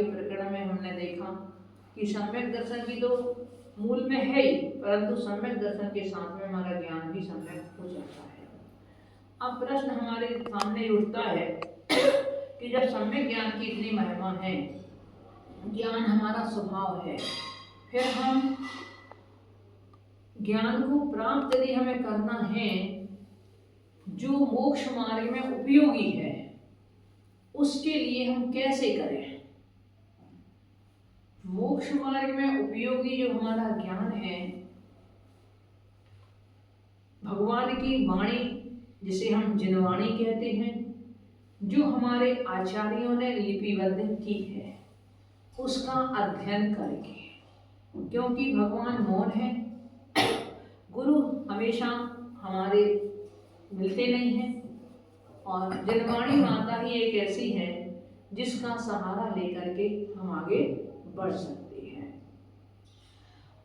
के प्रकरण में हमने देखा कि सम्यक दर्शन की तो मूल में है ही, परंतु सम्यक दर्शन के साथ में हमारा ज्ञान भी सम्यक हो जाता है। अब प्रश्न हमारे सामने उठता है कि जब सम्यक ज्ञान की इतनी महिमा है, ज्ञान हमारा स्वभाव है, फिर हम ज्ञान को प्राप्त यदि हमें करना है जो मोक्ष मार्ग में उपयोगी है, उसके लिए हम कैसे करें? मोक्ष मार्ग में उपयोगी जो हमारा ज्ञान है, भगवान की वाणी जिसे हम जिनवाणी कहते हैं, जो हमारे आचार्यों ने लिपिबद्ध की है, उसका अध्ययन करके, क्योंकि भगवान मौन है, गुरु हमेशा हमारे मिलते नहीं हैं, और जिनवाणी माता ही एक ऐसी है जिसका सहारा लेकर के हम आगे बढ़ सकते हैं।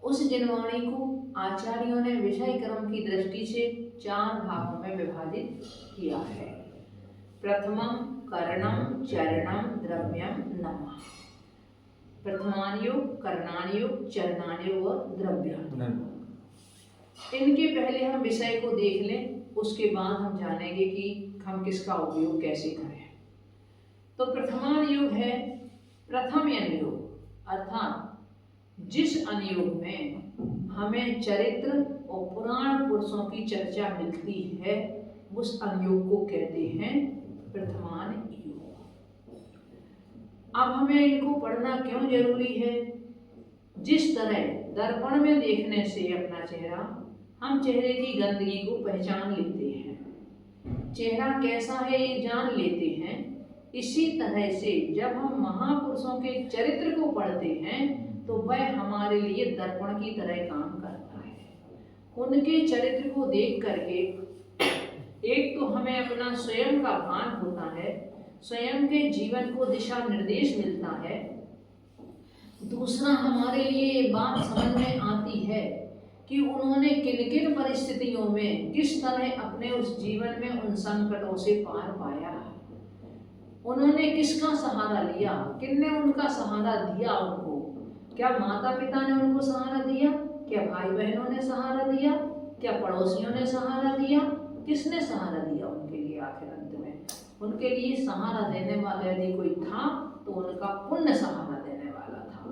उस जिनवाणी को आचार्यों ने विषय क्रम की दृष्टि से 4 भागों में विभाजित किया है। प्रथमम कर्णम चरणम द्रव्यम नमः। प्रथमान्योग, कर्णान्योग, चरणान्योग और द्रव्यान्योग। इनके पहले हम विषय को देख लें, उसके बाद हम जानेंगे कि हम किसका उपयोग कैसे करें। तो प्रथमानुयोग है प्रथम अनुयोग, अर्थात जिस अनुयोग में हमें चरित्र और पुराण पुरुषों की चर्चा मिलती है, उस अनुयोग को कहते हैं प्रथमान योग। अब हमें इनको पढ़ना क्यों जरूरी है? जिस तरह दर्पण में देखने से अपना चेहरा, हम चेहरे की गंदगी को पहचान लेते हैं, चेहरा कैसा है ये जान लेते हैं, इसी तरह से जब हम महापुरुषों के चरित्र को पढ़ते हैं तो वह हमारे लिए दर्पण की तरह काम करता है। उनके चरित्र को देख करके एक तो हमें अपना स्वयं का भान होता है, स्वयं के जीवन को दिशा निर्देश मिलता है। दूसरा, हमारे लिए ये बात समझ में आती है कि उन्होंने किन किन परिस्थितियों में किस तरह अपने उस जीवन में उन संकटों से पार पाया, उन्होंने किसका सहारा लिया, किसने उनका सहारा दिया उनको। क्या माता पिता ने उनको सहारा दिया? क्या भाई बहनों ने सहारा दिया? क्या पड़ोसियों ने सहारा दिया? किसने सहारा दिया उनके लिए? आखिर अंत में उनके लिए सहारा देने वाला यदि कोई था तो उनका पुण्य सहारा देने वाला था।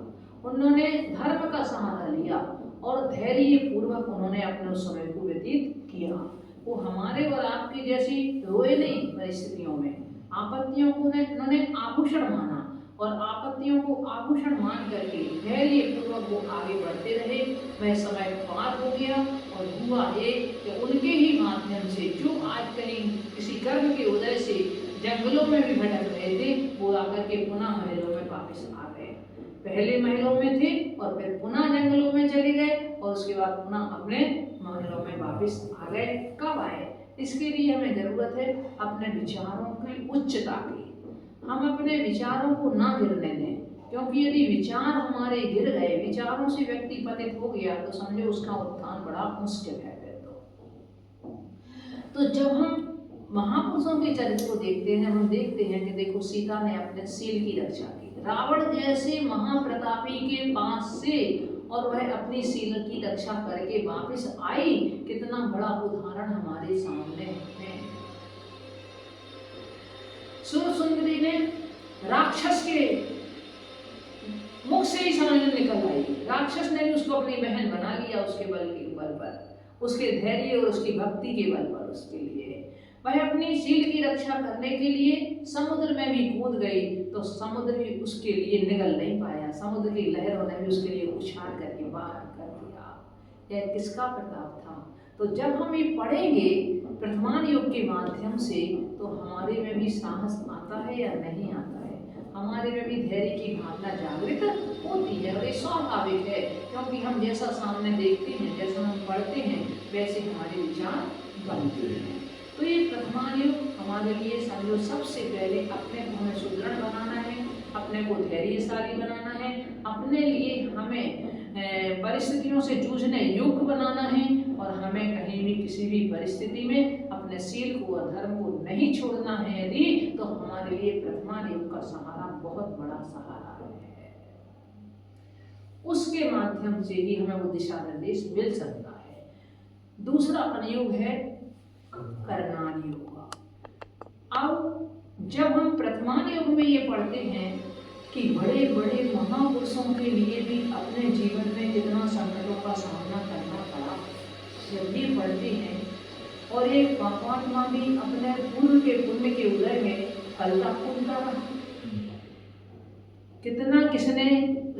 उन्होंने धर्म का सहारा लिया और धैर्य पूर्वक उन्होंने अपने समय को व्यतीत किया। वो हमारे और आपकी जैसी रोए नहीं परिस्थितियों में, आपत्तियों को उन्होंने आभूषण माना और आपत्तियों को आभूषण मान करके धैर्य पूर्वक वो आगे बढ़ते रहे। वह समय पार हो गया और हुआ ये कि उनके ही माध्यम से जो आज कहीं किसी कर्म के उदय से जंगलों में भी भटक रहे थे, वो आकर के पुनः महलों में वापस आ गए। पहले महलों में थे और फिर पुनः जंगलों में चले गए और उसके बाद पुनः अपने महलों में वापस आ गए। कब आए? इसके लिए हमें जरूरत है अपने विचारों की उच्चता की। हम अपने विचारों को ना गिरने दें, क्योंकि यदि विचार हमारे गिर गए, विचारों से व्यक्ति पतित हो गया तो समझो उसका उत्थान बड़ा मुश्किल है। तो जब हम महापुरुषों के चरित्र को देखते हैं, हम देखते हैं कि देखो सीता ने अपने शील की रक्षा की, रावण जैसे महाप्रतापी के पास से, और वह अपनी शील की रक्षा करके वापस आई। कितना बड़ा उदाहरण हमारे सामने है। सुरसुंदरी ने राक्षस के मुख से ही समझ निकल आई, राक्षस ने भी उसको अपनी बहन बना लिया उसके बल पर, उसके धैर्य और उसकी भक्ति के बल पर। उसके लिए वह अपनी शील की रक्षा करने के लिए समुद्र में भी कूद गई तो समुद्र भी उसके लिए निगल नहीं पाया, समुद्र की लहरों ने भी उसके लिए उछाल करके बाहर कर दिया। यह किसका प्रताप था? तो जब हम ये पढ़ेंगे प्रथमान योग के माध्यम से तो हमारे में भी साहस आता है या नहीं आता है, हमारे में भी धैर्य की भावना जागृत होती है। और ये स्वाभाविक है, क्योंकि हम जैसा सामने देखते हैं, जैसा हम पढ़ते हैं, वैसे हमारे विचार बनते हैं। तो ये प्रथमान योग हमारे लिए समझो सबसे पहले अपने को हमें सुदृढ़ बनाना है, अपने को धैर्यशाली बनाना है, अपने लिए हमें परिस्थितियों से जूझने योग्य बनाना है और हमें कहीं भी किसी भी परिस्थिति में अपने शील को और धर्म को नहीं छोड़ना है यदि, तो हमारे लिए प्रथमान योग का सहारा बहुत बड़ा सहारा है। उसके माध्यम से ही हमें वो दिशा निर्देश मिल सकता है। दूसरा अनुयोग है करणान योग। अब जब हम प्रथमान योग में ये पढ़ते हैं कि बड़े बड़े महापुरुषों के लिए भी अपने जीवन में कितना संकटों का सामना करना पड़ा, जब ये पढ़ते हैं, और एक परमात्मा भी अपने पूर्व के पुण्य के उदय में हल्का फूलता रहा। कितना किसने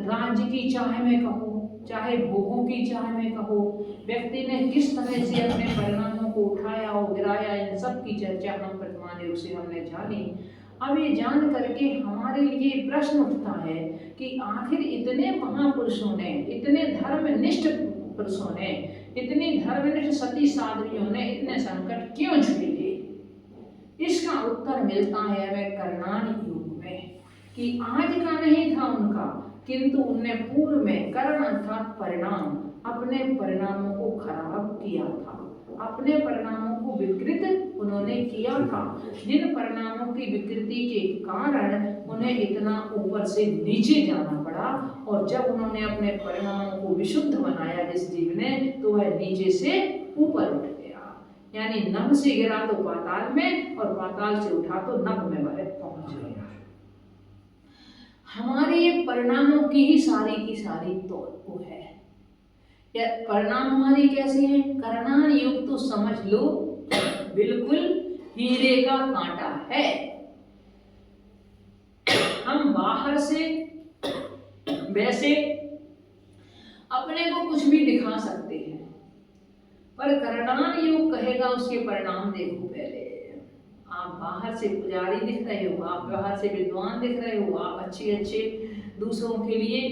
राज्य की चाह में कहो, चाहे भोगों की चाह में कहो, व्यक्ति ने किस तरह से अपने परिणामों को उठाया और गिराया, इन सब की चर्चा हम प्रथमान योग से हमने जानी। अब ये जान करके हमारे लिए प्रश्न उठता है कि आखिर इतने महापुरुषों ने, इतने धर्मनिष्ठ पुरुषों ने, इतनी धर्मनिष्ठ सती साध्वियों ने इतने संकट क्यों झेले? इसका उत्तर मिलता है हमें करणान योग में, कि आज का नहीं था उनका, किंतु उनने पूर्व में कर्ण अर्थात परिणाम, अपने परिणामों को खराब किया था, अपने परिणामों को विकृत उन्होंने किया था, जिन परिणामों की विकृति के कारण उन्हें इतना ऊपर से नीचे जाना पड़ा। और जब उन्होंने अपने परिणामों को विशुद्ध बनाया जिस जीव ने, तो वह नीचे से ऊपर उठ गया, यानी नभ से गिरा तो पाताल में, और पाताल से उठा तो नभ में वह पहुंच गया। हमारे परिणामों की ही सारी की सारी तो वो है। या परिणाम हमारी कैसे हैं? करणान योग तो समझ लो बिल्कुल हीरे का कांटा है। हम बाहर से वैसे अपने को कुछ भी दिखा सकते हैं, पर करणान योग कहेगा उसके परिणाम देखो। पहले आप बाहर से पुजारी दिख रहे हो, आप बाहर से विद्वान दिख रहे हो, आप अच्छे अच्छे दूसरों के लिए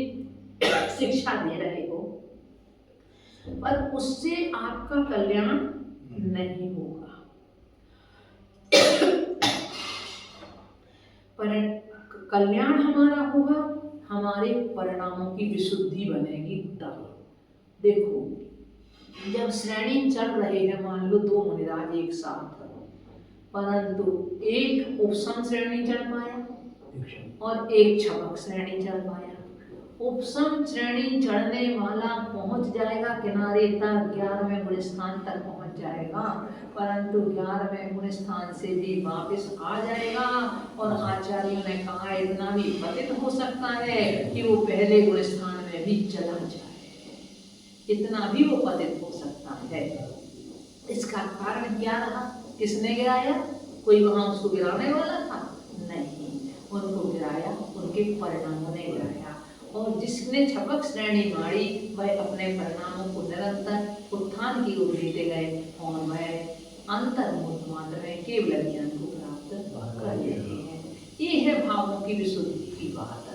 शिक्षा दे रहे हो, पर उससे आपका कल्याण नहीं होगा। पर कल्याण हमारा होगा, हमारे परिणामों की विशुद्धि बनेगी तब। देखो, जब श्रेणी चल रहे हैं, मान लो दो मुनिराज एक साथ, परंतु एक उपसम श्रेणी चढ़ पाया और एक छपक श्रेणी चढ़ पाया। उपसम श्रेणी चढ़ने वाला पहुंच जाएगा किनारे तक, 11वें गुण स्थान तक पहुंच जाएगा, परंतु 11वें गुण स्थान से भी वापस आ जाएगा। और आचार्यों ने कहा इतना भी पतित हो सकता है कि वो पहले गुण स्थान में भी चला जाए, इतना भी वो पतित हो सकता है। इसका कारण क्या रहा? किसने गिराया? कोई वहां उसको गिराने वाला था? नहीं, उनको गिराया उनके परिणामों ने गिराया। और जिसने छपक श्रेणी मारी, वह अपने परिणामों को निरंतर उत्थान की ओर लेते गए, और वह अंतर्मुख मात्र में केवल ज्ञान को प्राप्त कर लेते हैं। ये है भावों की विशुद्धि की बात।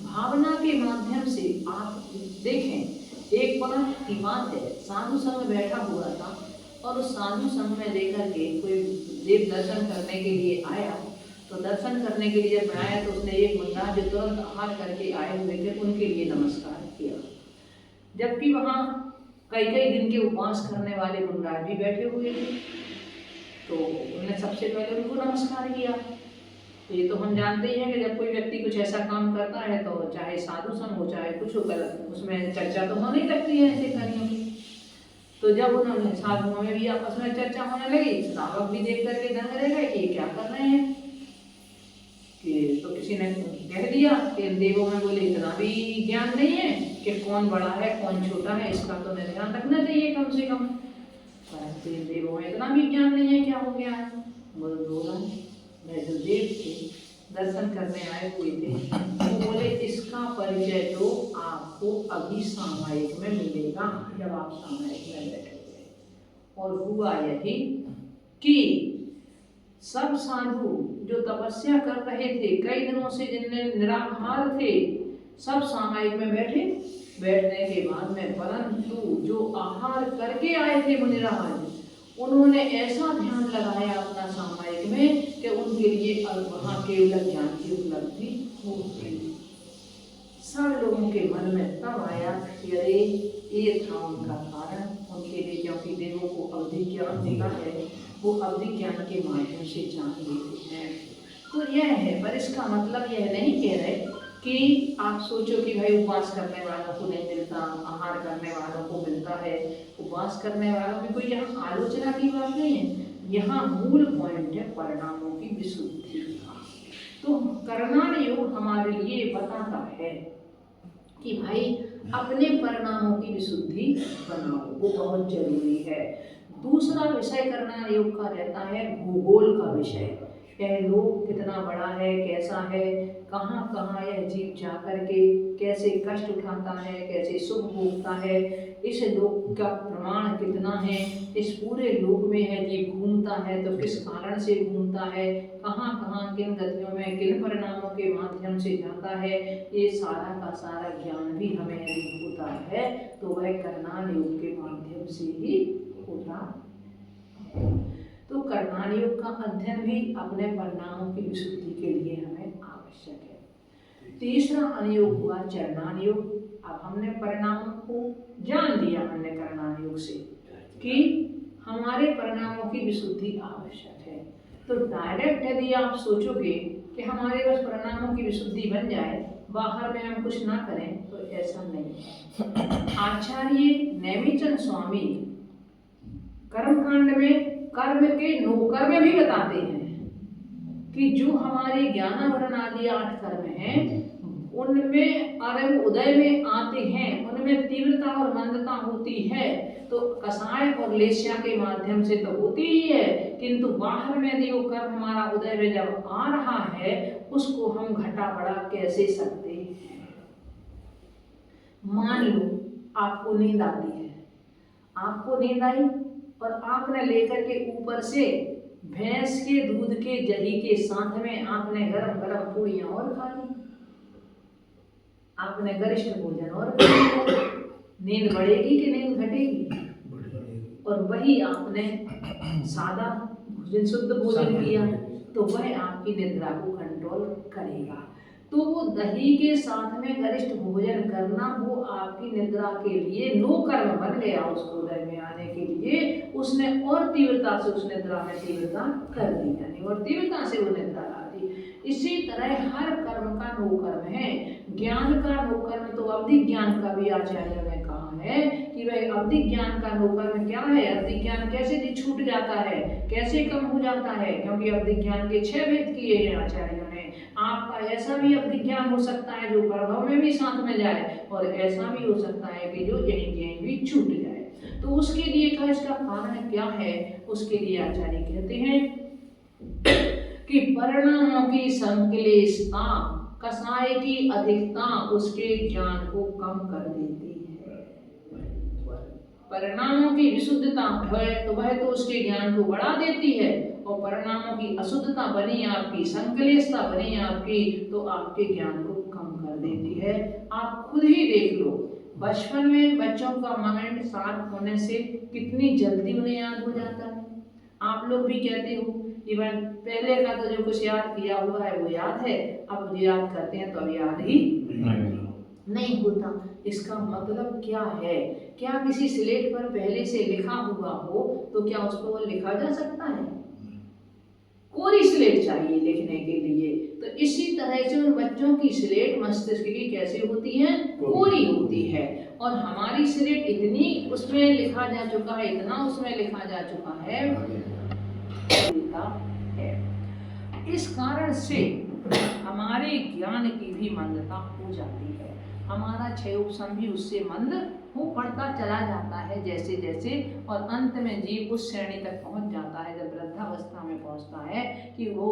भावना के माध्यम से आप देखें, एक बार की बात है, साधु संग बैठा हुआ था, और उस साधु संग में लेकर के कोई देव दर्शन करने के लिए आया। तो दर्शन करने के लिए जब आया तो उसने एक मुनिराज जो तुरंत आहार करके आए हुए थे उनके लिए नमस्कार किया, जबकि वहाँ कई कई दिन के उपवास करने वाले मुनिराज भी बैठे हुए थे। तो उन्होंने सबसे पहले उनको नमस्कार किया। तो ये तो हम जानते ही हैं कि जब कोई व्यक्ति कुछ ऐसा काम करता है तो चाहे साधु संग हो चाहे कुछ हो, उसमें चर्चा तो होने लगती है ऐसे कार्यों की। तो जब उन्होंने साधुओं में भी आपस में चर्चा होने लगी, श्रावक भी देख करके दंग रह गए कि क्या कर रहे हैं। कि तो किसी ने कह दिया कि देवों में बोले इतना भी ज्ञान नहीं है कि कौन बड़ा है कौन छोटा है, इसका तो ध्यान रखना चाहिए कम से कम। परंतु देवों में इतना भी ज्ञान नहीं है, क्या हो गया है? बोला मैं जो देव थे दर्शन करने आए हुए थे, वो बोले इसका परिचय तो आपको अभी सामायिक में मिलेगा, जब आप सामायिक में बैठोगे। और हुआ यही कि सब साधु जो तपस्या कर रहे थे कई दिनों से, जिनने निराहार थे, सब सामायिक में बैठे। बैठने के बाद में परंतु जो आहार करके आए थे मुनिराज, उन्होंने ऐसा ध्यान लगाया अपना सामायिक में कि उनके लिए वहाँ केवल ज्ञान की उपलब्धि हो गई। सब लोगों के मन में तब आया कि अरे ये था उनका कारण उनके लिए, क्योंकि देवों को अवधि ज्ञान होता है, वो अवधि ज्ञान के माध्यम से जान लेते हैं। तो यह है, पर इसका मतलब यह नहीं कह रहे कि आप सोचो कि भाई उपवास करने वालों को नहीं मिलता, आहार करने वालों को मिलता है। उपवास करने वालों की कोई यहाँ आलोचना की बात नहीं है, यहाँ मूल पॉइंट है परिणामों की विशुद्धि का। तो करणान योग हमारे लिए बताता है कि भाई अपने परिणामों की विशुद्धि बनाओ, वो बहुत जरूरी है। दूसरा विषय करणान योग का रहता है भूगोल का विषय। यह लोक कितना बड़ा है, कैसा है, कहाँ कहाँ यह जीव जा करके कैसे कष्ट उठाता है, कैसे सुख भोगता है, इस लोक का प्रमाण कितना है, इस पूरे लोक में है जीव घूमता है तो किस कारण से घूमता है, कहाँ कहाँ किन गतियों में किन परिणामों के माध्यम से जाता है, ये सारा का सारा ज्ञान भी हमें यदि होता है तो वह करणान योग के माध्यम से ही होता है। तो करणान योग का अध्ययन भी अपने परिणामों की विशुद्धि के लिए हमें आवश्यक है। तीसरा अनुयोग हुआ चरणान योग। अब हमने परिणामों को जान लिया हमने करणान योग से कि हमारे परिणामों की विशुद्धि आवश्यक है। तो डायरेक्ट यदि आप सोचोगे कि हमारे बस परिणामों की विशुद्धि बन जाए, बाहर में हम कुछ ना करें, तो ऐसा नहीं है। आचार्य नेमिचंद स्वामी कर्मकांड में कर्म के 9 कर्म भी बताते हैं कि जो हमारे ज्ञानावरण आदि 8 कर्म हैं उनमें आरंभ उदय में आते हैं, उनमें तीव्रता और मंदता होती है। तो कषाय और लेस्या के माध्यम से तो होती ही है, किंतु बाहर में यदि वो कर्म हमारा उदय में जब आ रहा है उसको हम घटा बढ़ा कैसे सकते हैं। मान लो आपको नींद आती है, आपको नींद आई और आपने लेकर के ऊपर से भैंस के दूध के दही के साथ में आपने गरम गरम पूड़ियां और खा ली, आपने गरिष्ठ भोजन और खा लिया। नींद बढ़ेगी कि नींद घटेगी? और वही आपने सादा भोजन शुद्ध भोजन किया तो वह आपकी निद्रा को कंट्रोल करेगा। तो वो दही के साथ में गरिष्ठ भोजन करना वो आपकी निद्रा के लिए 9 कर्म बन गया। उसको उदय में आने के लिए उसने और तीव्रता से उस निद्रा में तीव्रता कर दी, यानी और तीव्रता से वो निद्रा ला दी। इसी तरह हर कर्म का 9 कर्म है। ज्ञान का 9 कर्म तो अवधि ज्ञान का भी आचार्य ने कहा है कि वह अवधि ज्ञान का 9 कर्म क्या है। अवधि ज्ञान कैसे छूट जाता है, कैसे कम हो जाता है, क्योंकि अवधि ज्ञान के 6 भेद किए हैं आचार्यों ने। आपका ऐसा भी अवधि ज्ञान हो सकता है जो प्रभाव में भी साथ में जाए, और ऐसा भी हो सकता है कि जो यहीं भी छूट जाए। तो उसके लिए का इसका कारण क्या है, उसके लिए आचार्य कहते हैं कि परिणामों की संक्लेशता, कषाय की अधिकता उसके ज्ञान को कम कर देती है। परिणामों की विशुद्धता है तो वह तो उसके ज्ञान को बढ़ा देती है, और परिणामों की अशुद्धता बनी आपकी, संक्लेशता बनी आपकी, तो आपके ज्ञान को कम कर देती है। आप खुद ही देख लो, बचपन में बच्चों का माइंड शार्प होने से कितनी जल्दी उन्हें याद हो जाता है। आप लोग भी कहते हो कि पहले का तो जो कुछ याद किया हुआ है वो याद है, अब जो याद करते हैं तो अब याद ही नहीं होता। इसका मतलब क्या है? क्या किसी स्लेट पर पहले से लिखा हुआ हो तो क्या उस पर वो लिखा जा सकता है? कोरी स्लेट चाहिए लिखने के लिए। तो इसी तरह से उन बच्चों की स्लेट मस्तिष्क की कैसे होती है? कोरी होती है। और हमारी स्लेट इतनी उसमें लिखा जा चुका है, इतना उसमें लिखा जा चुका है। इस कारण से हमारे ज्ञान की भी मंदता हो जाती है, हमारा क्षय उपशम भी उससे मंद हो पड़ता चला जाता है जैसे जैसे, और अंत में जीव उस श्रेणी तक पहुंच जाता है जब वृद्धावस्था में पहुंचता है कि वो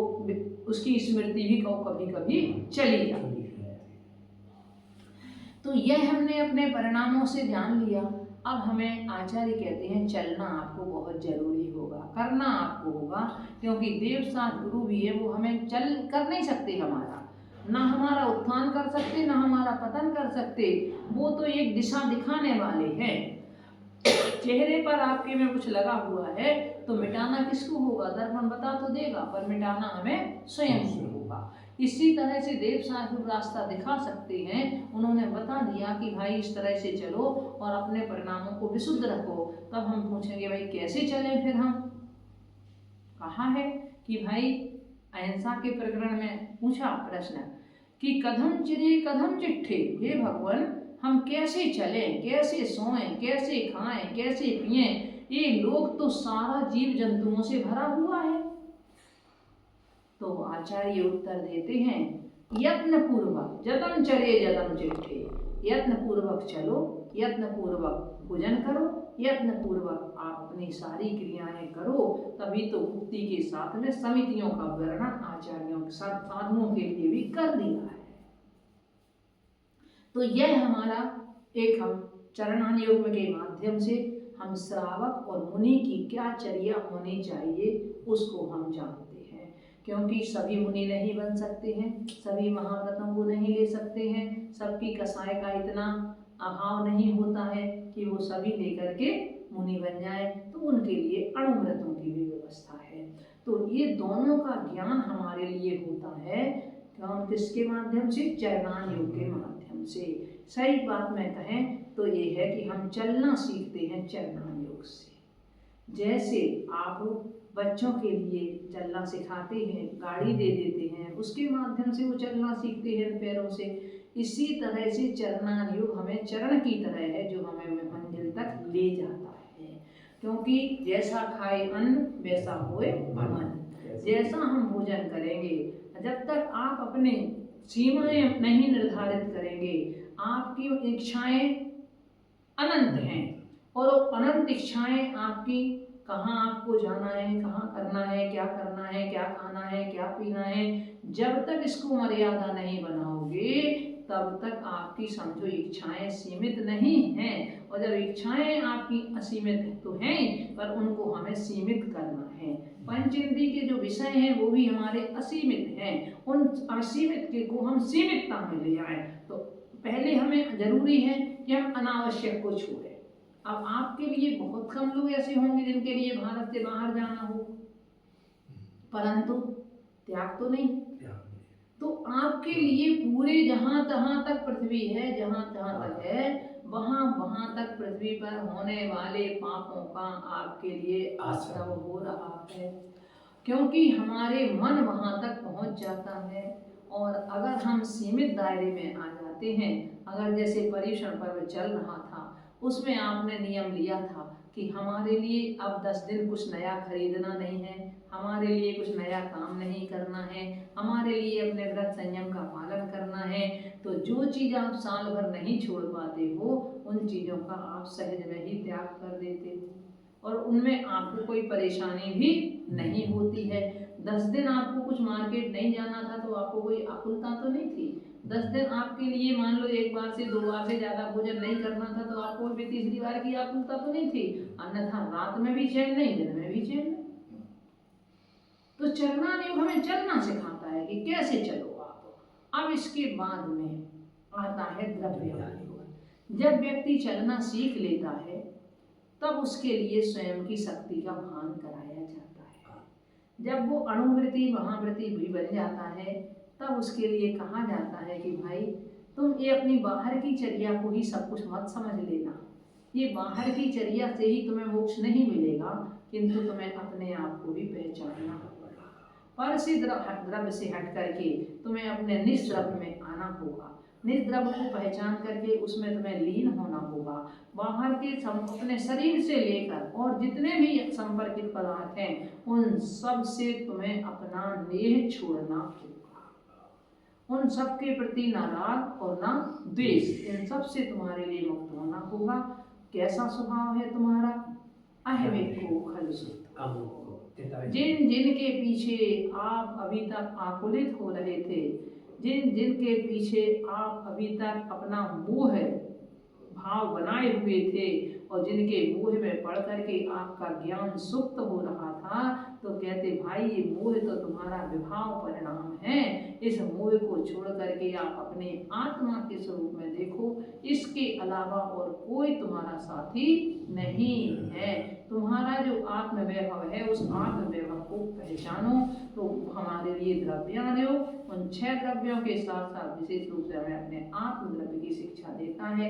उसकी स्मृति भी कभी कभी चली जाती है। तो यह हमने अपने परिणामों से जान लिया। अब हमें आचार्य कहते हैं चलना आपको बहुत जरूरी होगा, करना आपको होगा, क्योंकि देव साथ गुरु भी है, वो हमें चल कर नहीं सकते, हमारा ना हमारा उत्थान कर सकते ना हमारा पतन कर सकते। वो तो एक दिशा दिखाने वाले हैं। चेहरे पर आपके में कुछ लगा हुआ है तो मिटाना किसको होगा? दर्पण बता तो देगा, पर मिटाना हमें स्वयं से होगा। इसी तरह से देव साधु रास्ता दिखा सकते हैं। उन्होंने बता दिया कि भाई इस तरह से चलो और अपने परिणामों को विशुद्ध रखो। तब हम पूछेंगे भाई कैसे चलें फिर हम। कहा है कि भाई अहिंसा के प्रकरण में पूछा प्रश्न कि कदम चिरे कदम चिट्ठे, हे भगवान हम कैसे चलें, कैसे सोएं, कैसे खाएं, कैसे पिएं, ये लोग तो सारा जीव जंतुओं से भरा हुआ है। तो आचार्य उत्तर देते हैं यत्न पूर्वक जतन चरे जतन चिट्ठे, यत्न पूर्वक चलो, यत्न पूर्वक भोजन करो, यत्न पूर्वक आप अपनी सारी क्रियाएं करो, तभी तो मुक्ति के साथ में समितियों का वर्णन आचार्यों के साथ साधुओं के लिए भी कर दिया है। तो यह हमारा एक हम चरणान योग के माध्यम से हम श्रावक और मुनि की क्या चर्या होनी चाहिए उसको हम जानते हैं। क्योंकि सभी मुनि नहीं बन सकते हैं, सभी महाव्रतों को नहीं ले सकते हैं, सबकी कसाय का इतना अभाव नहीं होता है कि वो सभी लेकर के मुनि बन जाए। तो उनके लिए अणुव्रतों की भी व्यवस्था है। तो ये दोनों का ज्ञान हमारे लिए होता है किसके माध्यम से? चरणान योग के माध्यम से। सही बात में कहें तो ये है कि हम चलना सीखते हैं चरणान योग से। जैसे आप बच्चों के लिए चलना सिखाते हैं, गाड़ी दे देते हैं, उसके माध्यम से वो चलना सीखते हैं पैरों से। इसी तरह से चरणान योग हमें चरण की तरह है जो हमें मंजिल तक ले जाता है। क्योंकि जैसा खाए अन्न वैसा होए मन। जैसा हम भोजन करेंगे, जब तक आप अपने सीमाएं नहीं निर्धारित करेंगे, आपकी इच्छाएं अनंत हैं और वो अनंत इच्छाएं आपकी, कहाँ आपको जाना है, कहाँ करना है, क्या करना है, क्या खाना है, क्या पीना है, जब तक इसको मर्यादा नहीं बनाओगे तब तक आपकी समझो इच्छाएं सीमित नहीं हैं। और जब इच्छाएं आपकी असीमित तो हैं, पर उनको हमें सीमित करना है। पंचेंद्रिय के जो विषय हैं वो भी हमारे असीमित हैं, उन असीमित के को हम सीमितता में ले आए। तो पहले हमें जरूरी है कि हम अनावश्यक को छोड़ें। अब आपके लिए बहुत कम लोग ऐसे होंगे जिनके लिए भारत से बाहर जाना हो, परंतु त्याग तो नहीं। तो आपके लिए पूरे जहां तहां तक पृथ्वी है, जहां तहां तक है, वहां वहां तक पृथ्वी पर होने वाले पापों का आपके लिए आश्रव हो रहा है। क्योंकि हमारे मन वहां तक पहुंच जाता है। और अगर हम सीमित दायरे में आ जाते हैं, अगर जैसे पर्युषण पर्व चल रहा था, उसमें आपने नियम लिया था कि हमारे लिए अब 10 दिन कुछ नया खरीदना नहीं है, हमारे लिए कुछ नया काम नहीं करना है, हमारे लिए अपने व्रत संयम का पालन करना है। तो जो चीज़ आप साल भर नहीं छोड़ पाते हो, उन चीज़ों का आप सहज में ही त्याग कर देते हो और उनमें आपको कोई परेशानी भी नहीं होती है। 10 दिन आपको कुछ मार्केट नहीं जाना था तो आपको कोई आकुलता तो नहीं थी। 10 दिन आपके लिए मान लो एक बार से 2 बार से ज़्यादा भोजन नहीं करना था तो आपको भी तीसरी बार की आकुलता तो नहीं थी। अन्यथा रात में भी चैन नहीं, दिन में भी चैन नहीं। तो चरणान योग हमें चलना सिखाता है कि कैसे चलो आप। अब इसके बाद में आता है द्रव्य योग। जब व्यक्ति चलना सीख लेता है तब उसके लिए स्वयं की शक्ति का भान कराया जाता है। जब वो अणुवृत्ति महावृत्ति भी बन जाता है तब उसके लिए कहा जाता है कि भाई तुम ये अपनी बाहर की चर्या को ही सब कुछ मत समझ लेना। ये बाहर की चर्या से ही तुम्हें मोक्ष नहीं मिलेगा, किंतु तुम्हें अपने आप को भी पहचानना होगा। पर से द्रव्य से हट करके तुम्हें अपने निस्द्रव्य में आना होगा। निस्द्रव्य को पहचान करके उसमें तुम्हें लीन होना होगा। बाहर के अपने शरीर से लेकर और जितने भी संपर्कित पदार्थ हैं उन सब से तुम्हें अपना नेह छोड़ना होगा। उन सब के प्रति ना राग और ना द्वेष, इन सब से तुम्हारे लिए मुक्त होना होगा। कैसा स्वभाव है तुम्हारा? अहवेको खलुषित। जिन जिन के पीछे आप अभी तक आकुलित हो रहे थे, जिन जिन के पीछे आप अभी तक अपना मोह भाव बनाए हुए थे और जिनके मोह में पड़ करके आपका ज्ञान सुप्त हो रहा था, तो कहते भाई ये मोह तो तुम्हारा विभाव परिणाम है। इस मोह को छोड़ करके आप अपने आत्मा के स्वरूप में देखो, इसके अलावा और कोई तुम्हारा साथी नहीं है। तुम्हारा जो आत्म वैभव है उस आत्म वैभव को पहचानो। तो हमारे लिए द्रव्यायोग उन 6 द्रव्यों के साथ साथ विशेष रूप से हमें अपने आत्म द्रव्य की शिक्षा देता है,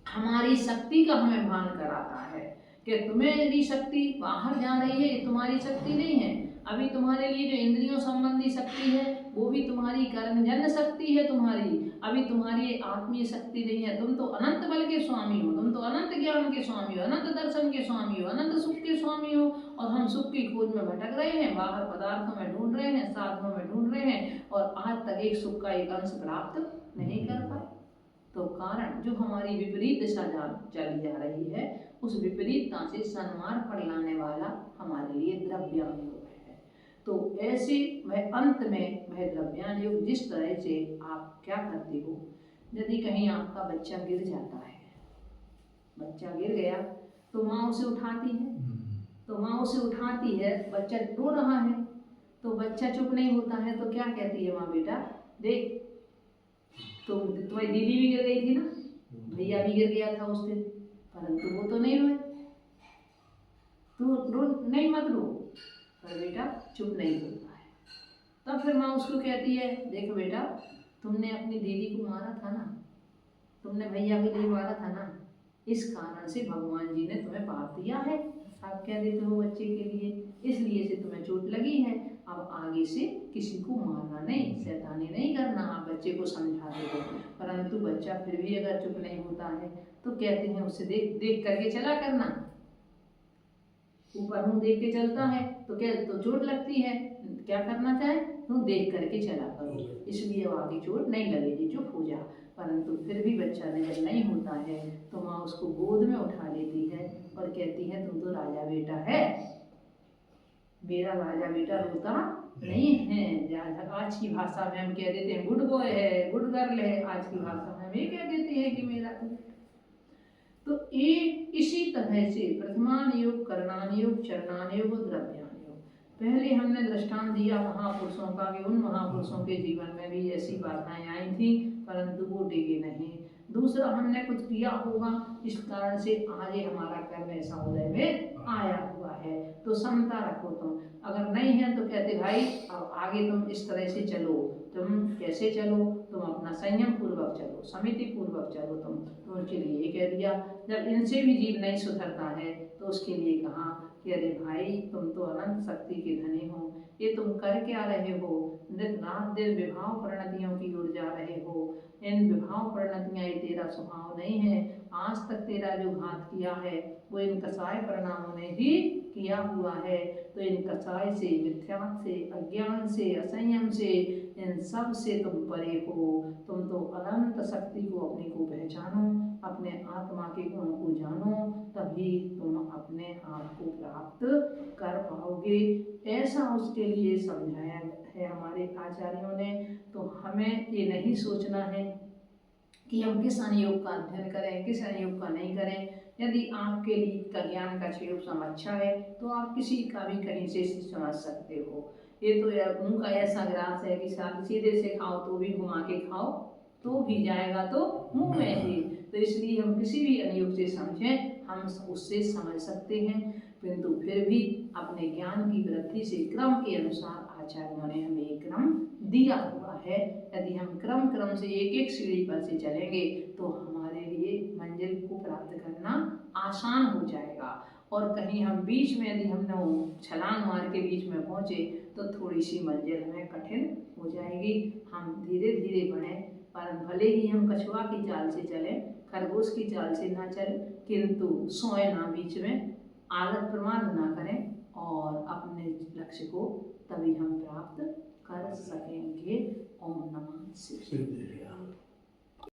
हमारी शक्ति का हमें भान कराता है कि तुम्हें यदि शक्ति बाहर जा रही है, ये तुम्हारी शक्ति नहीं है। अभी तुम्हारे लिए जो इंद्रियों संबंधी शक्ति है वो भी तुम्हारी कर्मजन्य शक्ति है तुम्हारी, अभी तुम्हारी आत्मीय शक्ति नहीं है। तुम तो अनंत बल के स्वामी हो, तुम तो अनंत ज्ञान के स्वामी हो, अनंत दर्शन के स्वामी हो, अनंत सुख के स्वामी हो, और हम सुख की खोज में भटक रहे हैं, बाहर पदार्थों में ढूंढ रहे हैं, साधनों में ढूंढ रहे हैं, और आज तक एक सुख का एक अंश प्राप्त नहीं कर पाए। तो कारण जो हमारी विपरीत दिशा चली जा रही है, उस विपरीतता से सन्मार्ग पर लाने वाला हमारे लिए द्रव्यायोग है। तो ऐसे वह अंत में वह द्रव्यायोग जिस तरह से आप क्या करते हो, यदि कहीं आपका बच्चा गिर जाता है, बच्चा गिर गया तो माँ उसे उठाती है, तो माँ उसे उठाती है, बच्चा रो रहा है तो बच्चा चुप नहीं होता है, तो क्या कहती है माँ, बेटा देख तो तुम्हारी दीदी भी गिर गई थी ना, भैया भी गिर गया था उस दिन, परंतु वो तो नहीं रोए, तू रो नहीं, मत रो, पर बेटा चुप नहीं होता है। तब फिर माँ उसको कहती है, देख बेटा तुमने अपनी दीदी को मारा था ना, तुमने भैया के लिए मारा था ना, इस कारण से भगवान जी ने तुम्हें पाप दिया है। आप कह देते हो बच्चे के लिए, इसलिए से तुम्हें चोट लगी है, अब आगे से किसी को मारना नहीं, शैतानी नहीं करना, आप बच्चे को समझाते हो। परंतु बच्चा फिर भी अगर चुप नहीं होता है तो कहते हैं उससे देख देख करके चला करना, ऊपर मुंह देख के चलता है तो क्या तो चोट लगती है, क्या करना चाहे तुम देख करके चला करो, इसलिए आगे चोट नहीं लगेगी, चुप हो जा। परंतु फिर भी बच्चा जब नहीं होता है तो माँ उसको गोद में उठा लेती है और कहती है तुम तो राजा बेटा है, मेरा राजा बेटा रोता नहीं है। आज की भाषा में हम कह देते हैं गुड बॉय है, गुड गर्ल है, आज की भाषा में हम ये कह देते हैं कि मेरा तो एक इसी तरह से प्रथमान योग, करणान योग, चरणान योग, द्रव्यान योग। पहले हमने दृष्टांत दिया महापुरुषों का कि उन महापुरुषों के जीवन में भी ऐसी बाधाएं आई थी परंतु वो टिके नहीं। दूसरा हमने कुछ किया होगा इस कारण से आज हमारा कर्म ऐसा उदय में आया हुआ है, तो समता रखो तुम, अगर नहीं है तो कहते भाई अब आगे तुम इस तरह से चलो, तुम कैसे चलो, तुम अपना संयम पूर्वक चलो, समिति पूर्वक चलो तुम। तो उनके लिए ये कह दिया, जब इनसे भी जीव नहीं सुधरता है तो उसके लिए कहा कि अरे भाई तुम तो अनंत शक्ति के धनी हो, ये तुम कर क्या रहे हो, दिन रात दिन विभाव परिणतियों की ओर जा रहे हो, इन विभाव परिणतियाँ ये तेरा स्वभाव नहीं है, आज तक तेरा जो घात किया है वो इन कसाय परिणामों ने ही किया हुआ है। तो इन कसाय से, मिथ्या से, अज्ञान से, असंयम से, इन सब से तुम परे हो। तुम तो अनंत शक्ति को अपने को पहचानो, अपने आत्मा के गुणों को जानो, तभी तुम अपने आप को प्राप्त कर पाओगे। ऐसा उसके लिए समझाया है हमारे आचार्यों ने। तो हमें ये नहीं सोचना है कि हम किस अनुयोग का अध्ययन करें, किस अनुयोग का नहीं करें। यदि आपके लिए का ज्ञान का क्षेत्र अच्छा है तो आप किसी का भी कहीं से समझ सकते हो। ये तो मुंह का ऐसा ग्रास है कि सीधे से खाओ तो भी घुमा के खाओ तो भी जाएगा तो मुंह में ही। तो इसलिए हम किसी भी अनुयोग से समझें, हम उससे समझ सकते हैं, किंतु फिर भी अपने ज्ञान की वृद्धि से क्रम के अनुसार आचार्यों ने हमें एक क्रम दिया हुआ है। यदि हम क्रम से एक एक सीढ़ी पर से चलेंगे तो हमारे लिए मंजिल को प्राप्त करना आसान हो जाएगा। और कहीं हम बीच में यदि हमने छलांग मार के बीच में पहुँचे तो थोड़ी सी मंजिल हमें कठिन हो जाएगी। हम धीरे धीरे बढ़ें, पर भले ही हम कछुआ की चाल से चलें, खरगोश की चाल से ना चलें, किंतु सोए ना बीच में, आलस प्रमाद ना करें और अपने लक्ष्य को तभी हम प्राप्त कर सकेंगे। ओम नमः शिवाय।